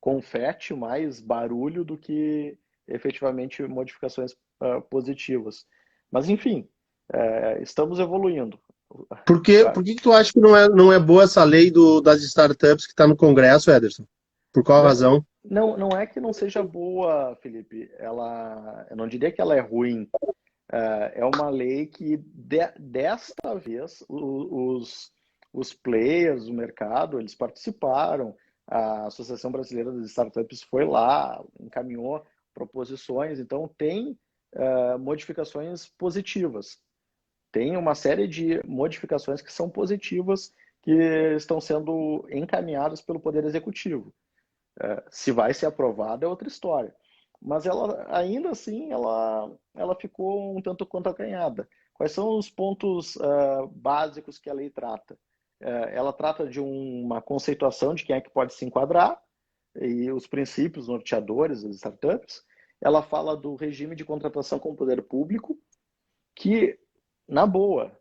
confete, mais barulho do que efetivamente modificações positivas. Mas enfim, estamos evoluindo. Por que tu acha que não é boa essa lei das startups que está no Congresso, Ederson? Por qual Não, razão? não é que não seja boa, Felipe. Eu não diria que ela é ruim. É uma lei que, desta vez, os players do mercado, eles participaram. A Associação Brasileira das Startups foi lá, encaminhou proposições. Então, tem modificações positivas. Tem uma série de modificações que são positivas, que estão sendo encaminhadas pelo Poder Executivo. Se vai ser aprovada é outra história. Mas ela, ainda assim, ela ficou um tanto quanto acanhada. Quais são os pontos básicos que a lei trata? Ela trata de uma conceituação de quem é que pode se enquadrar e os princípios norteadores das startups. Ela fala do regime de contratação com o poder público, que, na boa,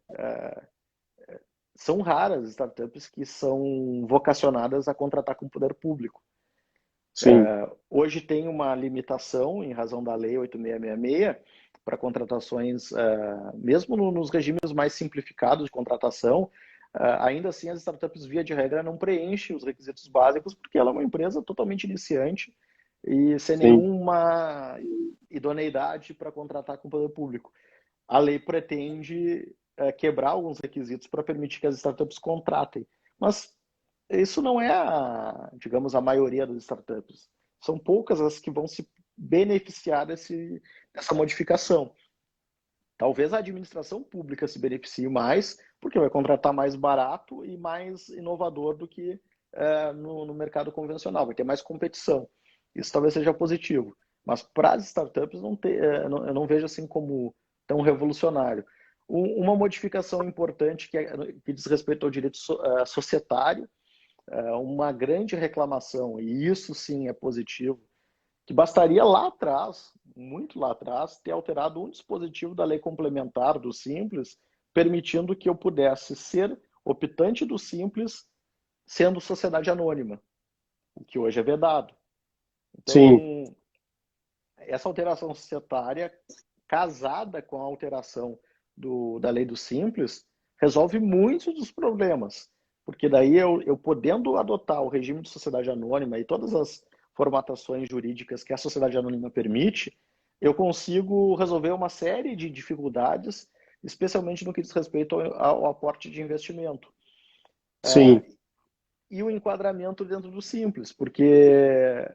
são raras as startups que são vocacionadas a contratar com o poder público. Sim, Hoje tem uma limitação, em razão da Lei 8666, para contratações, mesmo nos regimes mais simplificados de contratação, ainda assim as startups, via de regra, não preenchem os requisitos básicos, porque ela é uma empresa totalmente iniciante e sem sim, nenhuma idoneidade para contratar com o poder público. A lei pretende quebrar alguns requisitos para permitir que as startups contratem, mas isso não é, digamos, a maioria das startups. São poucas as que vão se beneficiar dessa modificação. Talvez a administração pública se beneficie mais, porque vai contratar mais barato e mais inovador do que no mercado convencional, vai ter mais competição. Isso talvez seja positivo. Mas para as startups eu não vejo assim como tão revolucionário. Uma modificação importante que diz respeito ao direito societário, uma grande reclamação, e isso sim é positivo, que bastaria lá atrás, muito lá atrás, ter alterado um dispositivo da lei complementar do Simples, permitindo que eu pudesse ser optante do Simples sendo sociedade anônima, o que hoje é vedado. sim, Então, essa alteração societária, casada com a alteração da lei do Simples, resolve muitos dos problemas. Porque daí eu podendo adotar o regime de sociedade anônima e todas as formatações jurídicas que a sociedade anônima permite, eu consigo resolver uma série de dificuldades, especialmente no que diz respeito ao aporte de investimento. sim, E o enquadramento dentro do Simples, porque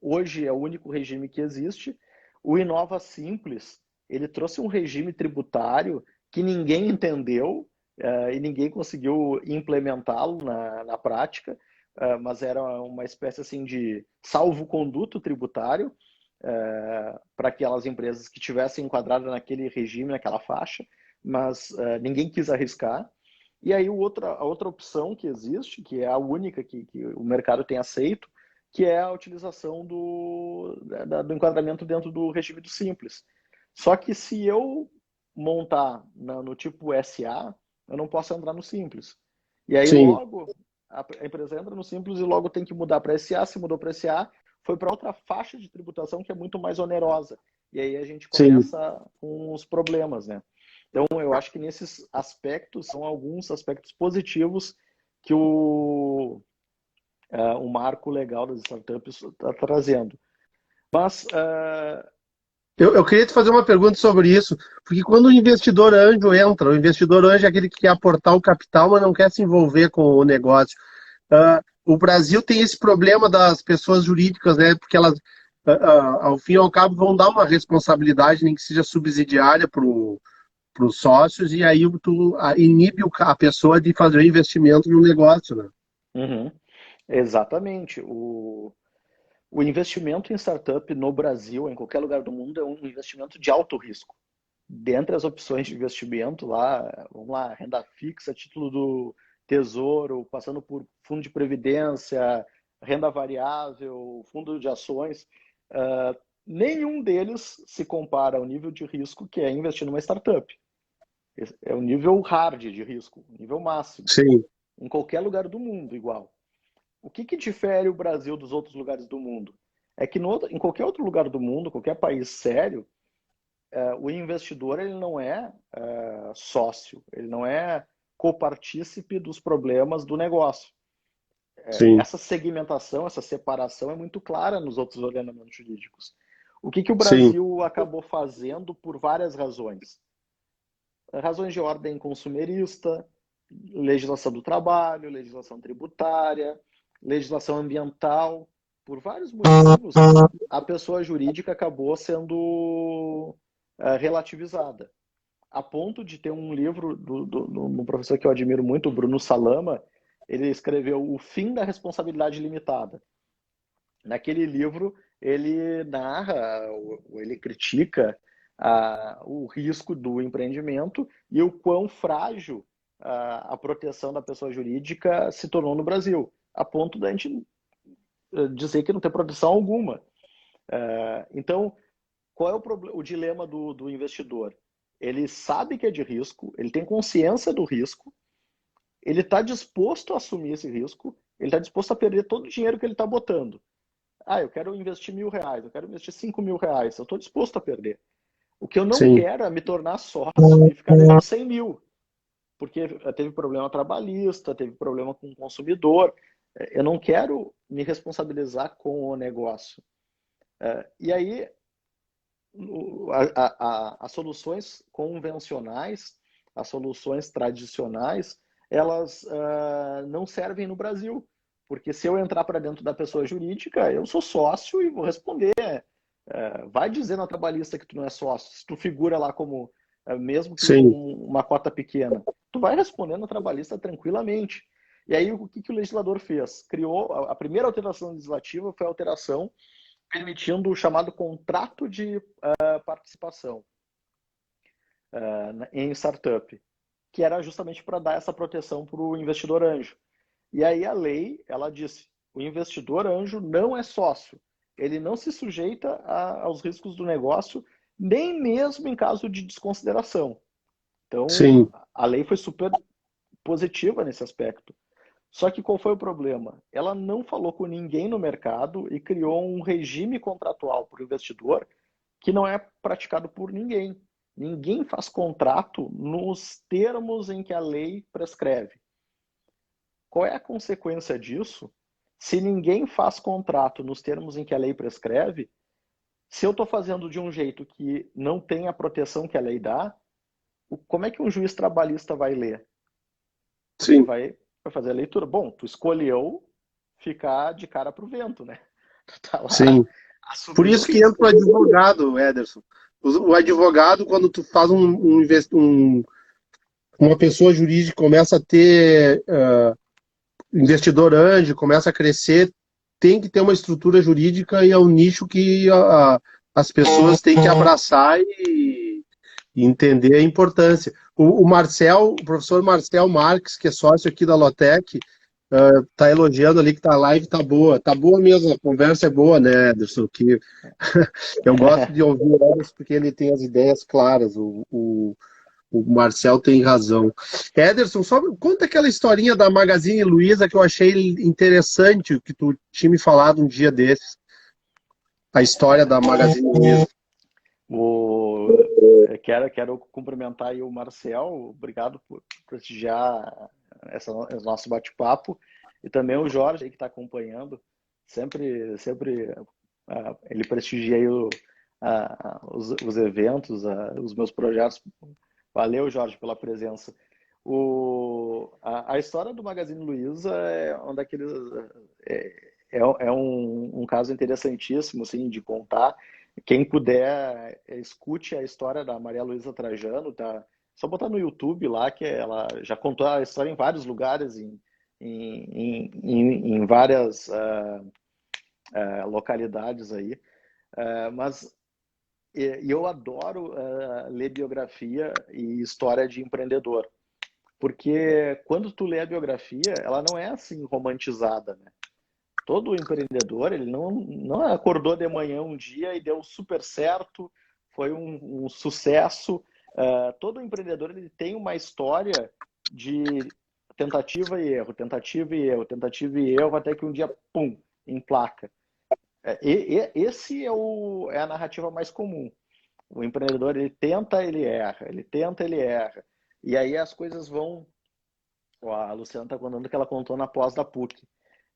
hoje é o único regime que existe. O Inova Simples, ele trouxe um regime tributário que ninguém entendeu e ninguém conseguiu implementá-lo na prática, mas era uma espécie assim de salvo-conduto tributário para aquelas empresas que tivessem enquadrado naquele regime, naquela faixa, mas ninguém quis arriscar. E aí a outra opção que existe, que é a única que o mercado tem aceito, que é a utilização do enquadramento dentro do regime do Simples. Só que se eu montar no tipo SA, eu não posso entrar no Simples. E aí sim, logo a empresa entra no Simples e logo tem que mudar para SA, se mudou para SA, foi para outra faixa de tributação que é muito mais onerosa. E aí a gente sim. começa com os problemas, né? Então, eu acho que nesses aspectos, são alguns aspectos positivos que o marco legal das startups está trazendo. Mas, Eu queria te fazer uma pergunta sobre isso, porque quando o investidor anjo entra, o investidor anjo é aquele que quer aportar o capital, mas não quer se envolver com o negócio. O Brasil tem esse problema das pessoas jurídicas, né? Porque elas, ao fim e ao cabo, vão dar uma responsabilidade, nem que seja subsidiária para os sócios, e aí tu inibe a pessoa de fazer o investimento no negócio, né? uhum, exatamente. O investimento em startup no Brasil, em qualquer lugar do mundo, é um investimento de alto risco. Dentre as opções de investimento lá, vamos lá, renda fixa, título tesouro, passando por fundo de previdência, renda variável, fundo de ações, nenhum deles se compara ao nível de risco que é investir numa startup. É o nível hard de risco, o nível máximo. Sim, Em qualquer lugar do mundo, igual. O que difere o Brasil dos outros lugares do mundo? É que em qualquer outro lugar do mundo, qualquer país sério, o investidor ele não é sócio, ele não é copartícipe dos problemas do negócio. sim, Essa segmentação, essa separação é muito clara nos outros ordenamentos jurídicos. O que o sim, Brasil acabou fazendo por várias razões? Razões de ordem consumerista, legislação do trabalho, legislação tributária, legislação ambiental. Por vários motivos, a pessoa jurídica acabou sendo relativizada. A ponto de ter um livro de um professor que eu admiro muito, o Bruno Salama, ele escreveu O Fim da Responsabilidade Limitada. Naquele livro, ele narra, ele critica o risco do empreendimento e o quão frágil a proteção da pessoa jurídica se tornou no Brasil, a ponto da gente dizer que não tem proteção alguma. Então, qual é o dilema do investidor? Ele sabe que é de risco, ele tem consciência do risco, ele está disposto a assumir esse risco, ele está disposto a perder todo o dinheiro que ele está botando. Eu quero investir R$ 1.000, eu quero investir R$ 5.000, eu estou disposto a perder. O que eu não sim, quero é me tornar sócio e ficar devendo 100 mil, porque teve problema trabalhista, teve problema com o consumidor. Eu não quero me responsabilizar com o negócio. E aí, as soluções convencionais, as soluções tradicionais, elas não servem no Brasil. Porque se eu entrar para dentro da pessoa jurídica, eu sou sócio e vou responder. Vai dizer na trabalhista que tu não é sócio. Se tu figura lá como, mesmo que com sim, uma cota pequena, tu vai responder na trabalhista tranquilamente. E aí, o que o legislador fez? Criou, a primeira alteração legislativa foi a alteração permitindo o chamado contrato de participação em startup, que era justamente para dar essa proteção para o investidor anjo. E aí a lei, ela disse, o investidor anjo não é sócio, ele não se sujeita aos riscos do negócio, nem mesmo em caso de desconsideração. Então, sim, a lei foi super positiva nesse aspecto. Só que qual foi o problema? Ela não falou com ninguém no mercado e criou um regime contratual para o investidor que não é praticado por ninguém. Ninguém faz contrato nos termos em que a lei prescreve. Qual é a consequência disso? Se ninguém faz contrato nos termos em que a lei prescreve, se eu estou fazendo de um jeito que não tem a proteção que a lei dá, como é que um juiz trabalhista vai ler? Ele sim, vai fazer a leitura. Bom, tu escolheu ficar de cara para o vento, né? Tu tá lá sim. Por assumindo o isso que entra o risco. advogado, Ederson. O advogado, quando tu faz uma pessoa jurídica começa a ter investidor anjo, começa a crescer, tem que ter uma estrutura jurídica e é um nicho que as pessoas têm que abraçar e entender a importância. O professor Marcel Marques, que é sócio aqui da Lotec, tá elogiando ali que tá a live tá boa mesmo, a conversa é boa, né, Ederson? Que eu gosto de ouvir o Ederson porque ele tem as ideias claras, o Marcel tem razão. Ederson, só conta aquela historinha da Magazine Luiza que eu achei interessante, que tu tinha me falado um dia desses, a história da Magazine Luiza. O... quero cumprimentar aí o Marcel, obrigado por prestigiar esse nosso bate-papo, e também o Jorge aí que está acompanhando, sempre ele prestigia aí os eventos, os meus projetos. Valeu, Jorge, pela presença. A história do Magazine Luiza é um daqueles. É um caso interessantíssimo assim, de contar. Quem puder, escute a história da Maria Luísa Trajano, tá? Só botar no YouTube lá, que ela já contou a história em vários lugares, em várias localidades aí. Mas eu adoro ler biografia e história de empreendedor. porque quando tu lê a biografia, ela não é assim romantizada, né? Todo empreendedor, ele não acordou de manhã um dia e deu super certo, foi um sucesso. Todo empreendedor, ele tem uma história de tentativa e erro, tentativa e erro, tentativa e erro, até que um dia, pum, emplaca. Esse é a narrativa mais comum. O empreendedor, ele tenta, ele erra, ele tenta, ele erra. E aí as coisas vão. Ó, a Luciana está contando que ela contou na pós da PUC.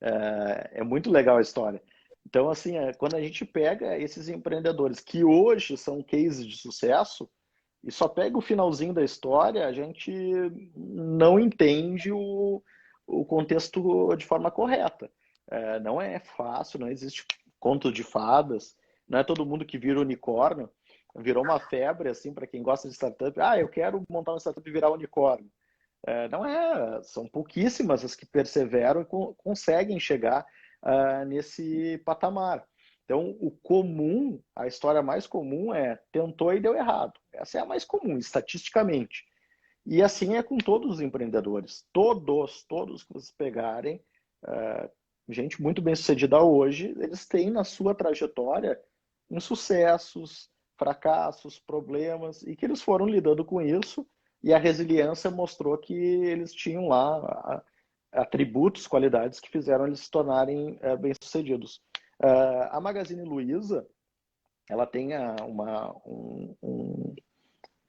É muito legal a história. Então, assim, quando a gente pega esses empreendedores que hoje são cases de sucesso e só pega o finalzinho da história, a gente não entende o contexto de forma correta. Não é fácil, não existe conto de fadas, não é todo mundo que vira unicórnio. Virou uma febre, assim, para quem gosta de startup. Ah, eu quero montar uma startup e virar unicórnio. Não é, são pouquíssimas as que perseveram e conseguem chegar nesse patamar. Então, o comum, a história mais comum é tentou e deu errado. Essa é a mais comum, estatisticamente. E assim é com todos os empreendedores. Todos que vocês pegarem, gente muito bem sucedida hoje, eles têm na sua trajetória insucessos, fracassos, problemas, e que eles foram lidando com isso, e a resiliência mostrou que eles tinham lá atributos, qualidades que fizeram eles se tornarem bem-sucedidos. A Magazine Luiza, ela tem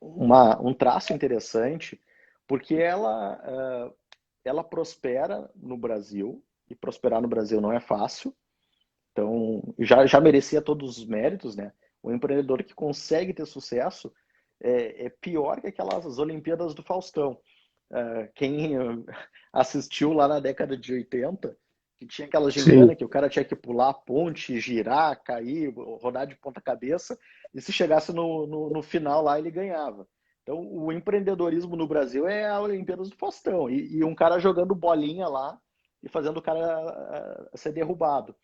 um traço interessante, porque ela prospera no Brasil, e prosperar no Brasil não é fácil, então já merecia todos os méritos, né? O empreendedor que consegue ter sucesso é pior que aquelas Olimpíadas do Faustão. Quem assistiu lá na década de 80, que tinha aquela Sim. gincana que o cara tinha que pular a ponte, girar, cair, rodar de ponta cabeça, e se chegasse no final lá, ele ganhava. Então, o empreendedorismo no Brasil é a Olimpíadas do Faustão, e um cara jogando bolinha lá e fazendo o cara ser derrubado.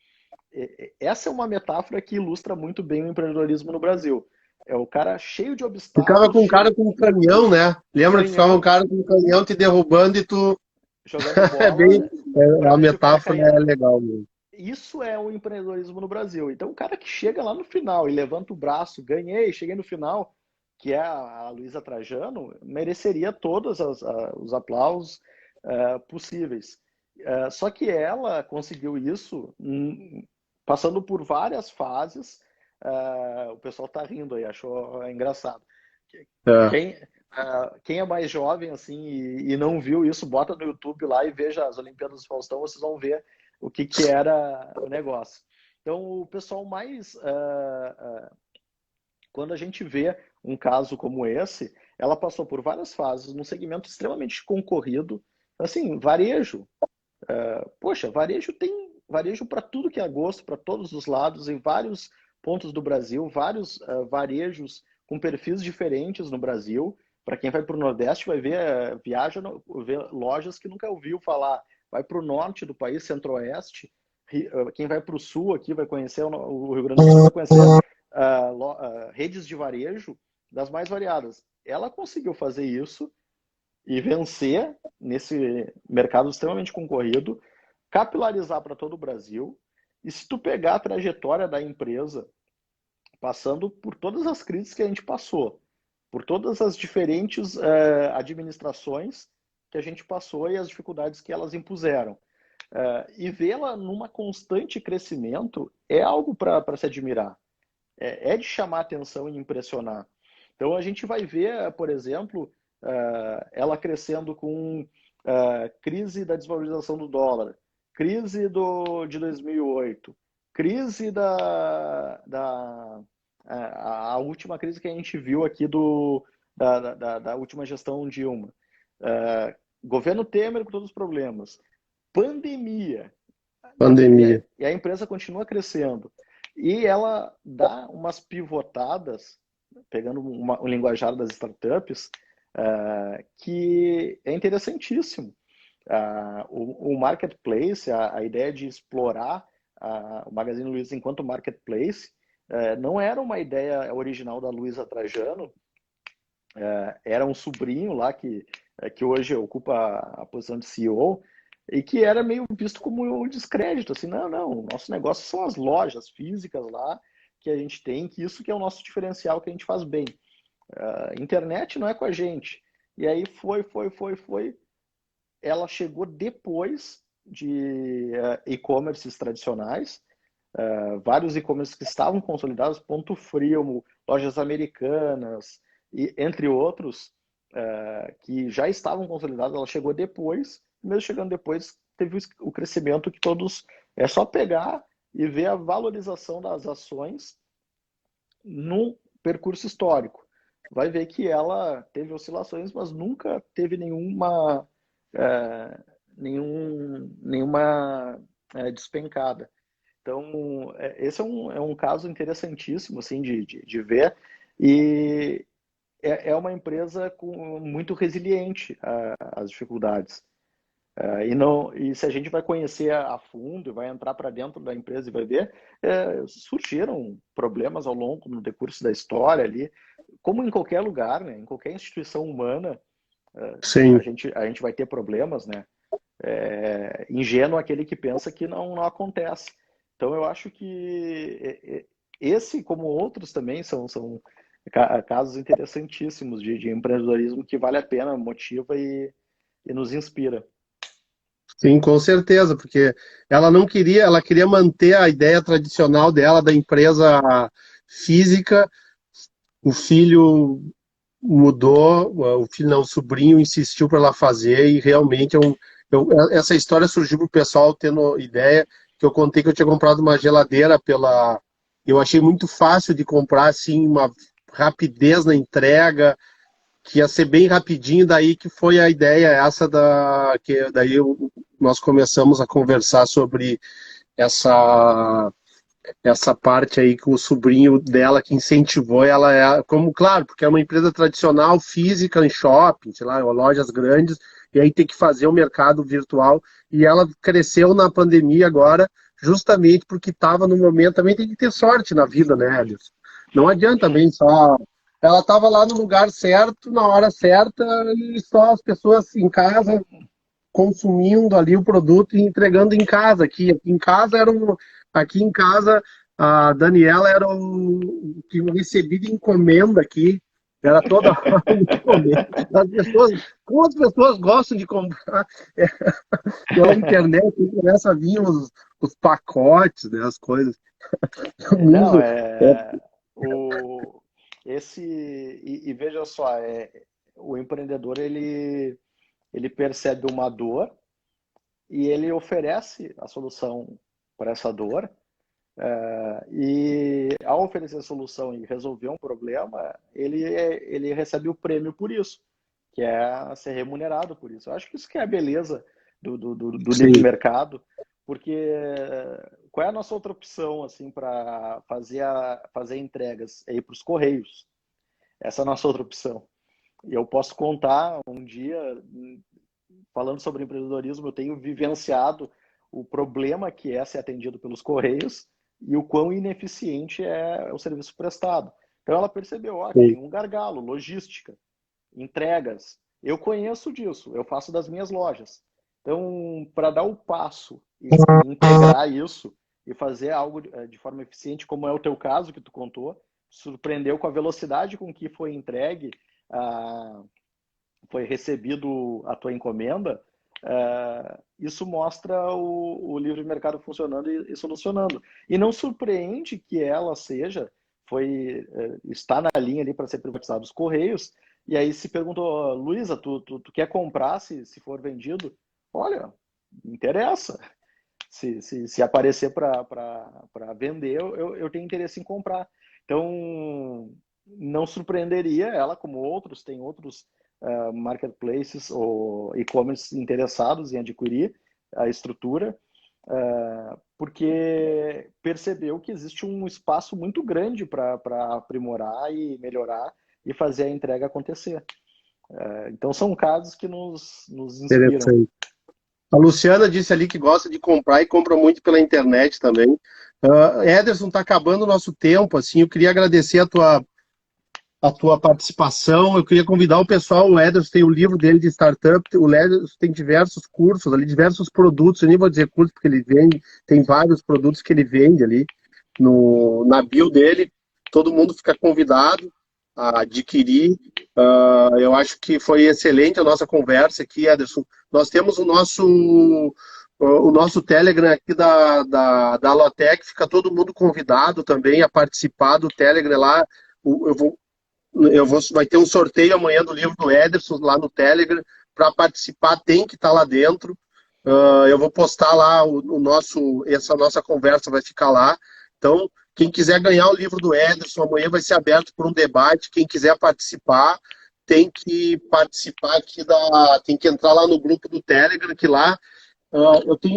Essa é uma metáfora que ilustra muito bem o empreendedorismo no Brasil. É o cara cheio de Ficava obstáculos, com um cara com um canhão, né? Lembra que ficava um canhão, cara com um canhão te derrubando e tu. jogando É bem. bola para A ver se o cara metáfora caía. é legal mesmo. Isso é o empreendedorismo no Brasil. Então, o cara que chega lá no final e levanta o braço, ganhei, cheguei no final, que é a Luísa Trajano, mereceria todos os aplausos possíveis. Só que ela conseguiu isso passando por várias fases. O pessoal está rindo aí, achou engraçado. É. Quem é mais jovem assim e não viu isso, bota no YouTube lá e veja as Olimpíadas do Faustão, vocês vão ver o que era o negócio. Então, o pessoal mais. Quando a gente vê um caso como esse, ela passou por várias fases, num segmento extremamente concorrido. Assim, varejo. Poxa, varejo tem varejo para tudo que é gosto, para todos os lados, em vários pontos do Brasil, vários varejos com perfis diferentes no Brasil. Para quem vai para o Nordeste, vai ver, viaja, vê lojas que nunca ouviu falar. Vai para o norte do país, Centro-Oeste. Quem vai para o Sul aqui vai conhecer o Rio Grande do Sul, vai conhecer redes de varejo das mais variadas. Ela conseguiu fazer isso e vencer nesse mercado extremamente concorrido, capilarizar para todo o Brasil. E se tu pegar a trajetória da empresa, passando por todas as crises que a gente passou, por todas as diferentes administrações que a gente passou e as dificuldades que elas impuseram, e vê-la numa constante crescimento é algo para se admirar. É de chamar atenção e impressionar. Então a gente vai ver, por exemplo, ela crescendo com crise da desvalorização do dólar, crise de 2008, crise a última crise que a gente viu aqui da última gestão Dilma, governo Temer com todos os problemas, pandemia, Pandemia. e a empresa continua crescendo. E ela dá umas pivotadas, pegando um linguajar das startups, que é interessantíssimo. O marketplace, a ideia de explorar o Magazine Luiza enquanto marketplace, não era uma ideia original da Luiza Trajano, era um sobrinho lá que hoje ocupa a posição de CEO, e que era meio visto como um descrédito, assim, não, o nosso negócio são as lojas físicas lá que a gente tem, que isso que é o nosso diferencial, que a gente faz bem. Internet não é com a gente. E aí foi. Ela chegou depois de e-commerces tradicionais, vários e-commerces que estavam consolidados, Ponto Frio, lojas americanas, e, entre outros, que já estavam consolidados. Ela chegou depois, mesmo chegando depois, teve o crescimento que todos... É só pegar e ver a valorização das ações no percurso histórico. Vai ver que ela teve oscilações, mas nunca teve nenhuma despencada. Então, esse é um caso interessantíssimo assim, de ver, e é uma empresa muito resiliente às dificuldades. E se a gente vai conhecer a fundo, vai entrar para dentro da empresa e vai ver, surgiram problemas ao longo no decurso da história ali, como em qualquer lugar, né? Em qualquer instituição humana, Sim. a gente vai ter problemas, né? Ingênuo aquele que pensa que não acontece. Então, eu acho que esse, como outros também, são casos interessantíssimos de empreendedorismo que vale a pena, motiva e nos inspira. Sim, com certeza, porque ela não queria, ela queria manter a ideia tradicional dela da empresa física. O filho mudou, o filho não, o sobrinho insistiu para ela fazer e realmente essa história surgiu para o pessoal tendo ideia que eu contei que eu tinha comprado uma geladeira eu achei muito fácil de comprar, assim, uma rapidez na entrega, que ia ser bem rapidinho, daí que foi a ideia essa que daí nós começamos a conversar sobre essa parte aí que o sobrinho dela que incentivou ela, como claro, porque é uma empresa tradicional, física, em shopping, sei lá, lojas grandes, e aí tem que fazer o mercado virtual, e ela cresceu na pandemia agora, justamente porque estava no momento, também tem que ter sorte na vida, né, Alisson? Não adianta bem só... Ela estava lá no lugar certo, na hora certa, e só as pessoas em casa consumindo ali o produto e entregando em casa. Aqui em casa aqui em casa a Daniela era o que eu recebi de encomenda aqui. Era toda hora encomenda. Como as pessoas gostam de comprar pela internet, começa a vir os pacotes, né, as coisas. Não, Muito, o, e veja só, o empreendedor ele percebe uma dor e ele oferece a solução para essa dor. E ao oferecer a solução e resolver um problema, ele recebe o prêmio por isso, que é ser remunerado por isso. Eu acho que isso que é a beleza do livre sim, mercado, porque qual é a nossa outra opção assim para fazer entregas? É ir para os correios. Essa é a nossa outra opção. E eu posso contar um dia, falando sobre empreendedorismo, eu tenho vivenciado o problema que é ser atendido pelos correios e o quão ineficiente é o serviço prestado. Então ela percebeu, olha, sim. tem um gargalo, logística, entregas. Eu conheço disso, eu faço das minhas lojas. Então, para dar o passo e integrar isso e fazer algo de forma eficiente, como é o teu caso que tu contou, surpreendeu com a velocidade com que foi entregue, foi recebido a tua encomenda, isso mostra o livre mercado funcionando e solucionando. E não surpreende que ela está na linha ali para ser privatizado os Correios, e aí se perguntou, Luísa, tu quer comprar se for vendido? Olha, me interessa. Se aparecer para vender, eu tenho interesse em comprar. Então, não surpreenderia ela, como outros, tem outros marketplaces ou e-commerce interessados em adquirir a estrutura, porque percebeu que existe um espaço muito grande para aprimorar e melhorar e fazer a entrega acontecer. Então, são casos que nos inspiram. Interessante. A Luciana disse ali que gosta de comprar e compra muito pela internet também. Ederson, está acabando o nosso tempo, assim, eu queria agradecer a tua participação. Eu queria convidar o pessoal, o Ederson tem o livro dele de startup, o Ederson tem diversos cursos ali, diversos produtos, eu nem vou dizer curso porque ele vende, tem vários produtos que ele vende ali na bio dele, todo mundo fica convidado a adquirir. Eu acho que foi excelente a nossa conversa aqui, Ederson. Nós temos o nosso Telegram aqui da Lotec, fica todo mundo convidado também a participar do Telegram lá. Vai ter um sorteio amanhã do livro do Ederson lá no Telegram. Para participar, tem que estar lá dentro. Eu vou postar lá essa nossa conversa vai ficar lá. Então, quem quiser ganhar o livro do Ederson, amanhã vai ser aberto por um debate. Quem quiser participar, tem que participar aqui tem que entrar lá no grupo do Telegram, que lá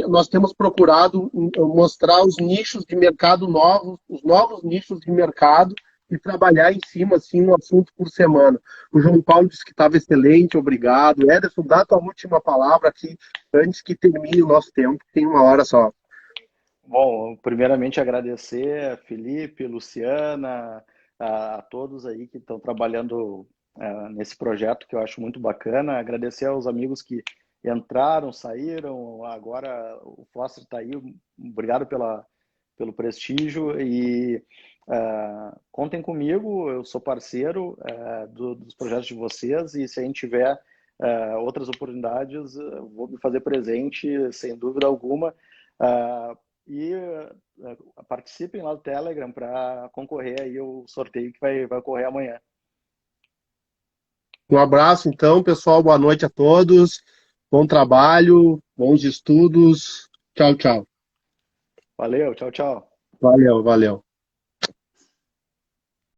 nós temos procurado mostrar os nichos de mercado novos, os novos nichos de mercado, e trabalhar em cima, assim, um assunto por semana. O João Paulo disse que estava excelente, obrigado. Ederson, dá a tua última palavra aqui, antes que termine o nosso tempo, tem uma hora só. Bom, primeiramente agradecer a Felipe, Luciana, a todos aí que estão trabalhando nesse projeto que eu acho muito bacana. Agradecer aos amigos que entraram, saíram. Agora o Foster está aí. Obrigado pelo prestígio e contem comigo. Eu sou parceiro dos projetos de vocês e se a gente tiver outras oportunidades, vou me fazer presente sem dúvida alguma. E participem lá do Telegram para concorrer aí ao sorteio que vai ocorrer amanhã. Um abraço, então, pessoal. Boa noite a todos. Bom trabalho, bons estudos. Tchau, tchau. Valeu, tchau, tchau. Valeu, valeu.